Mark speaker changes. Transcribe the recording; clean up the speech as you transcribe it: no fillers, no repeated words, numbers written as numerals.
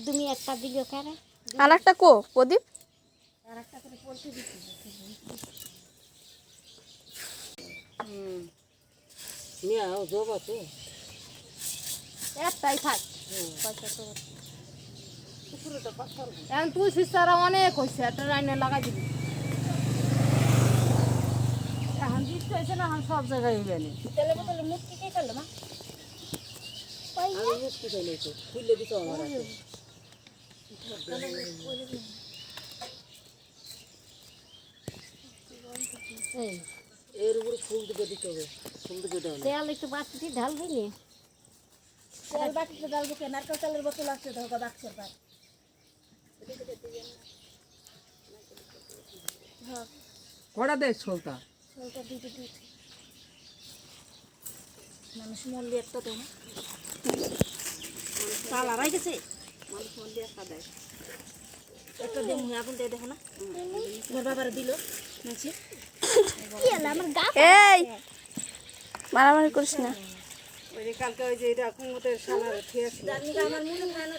Speaker 1: তুমি একটা দিলো কারা
Speaker 2: আর একটা কো প্রদীপ
Speaker 1: আর একটা করে পড়তে দিচ্ছি
Speaker 3: মিয়াও জব আছে
Speaker 1: একটাই থাক
Speaker 3: পুকুরেটা পাথর
Speaker 1: এখন তুই সিস্টারা অনেক হয়েছে একটা রান্না লাগাই দিবি
Speaker 3: এখন দিতে হয়েছে না এখন সব জায়গায় হইবে না
Speaker 1: তেলে বোতলে মুক্তি কে করলো মা
Speaker 3: আমি মুক্তি চাইলে তো খুললে দিতে আমার আছে এর উপরে ফুল দিতে হবে ফুল দিতে দাও না
Speaker 1: তেল একটু বাটিতে ঢালবি নি তেল বাটিতে ঢালবো কেন নারকেল তেলের বোতল আছে ধোকা বাক্সের পার
Speaker 3: কড়া দেয় ছলতা
Speaker 1: সলটা দিতে দিতে মানুষ মল্লি একটা তো না তালা রাই গেছে মানুষ মল্লি একটা দেয় একটা দিন এখন দিয়ে দেখো না মোর বাবার দিল নাকি আমার গা
Speaker 2: এই মারামারি করিস না
Speaker 3: ওই যে কালকে ওই যে এটা কুমতের সালার খেয়েছিল
Speaker 1: জানি আমার মনে হয় না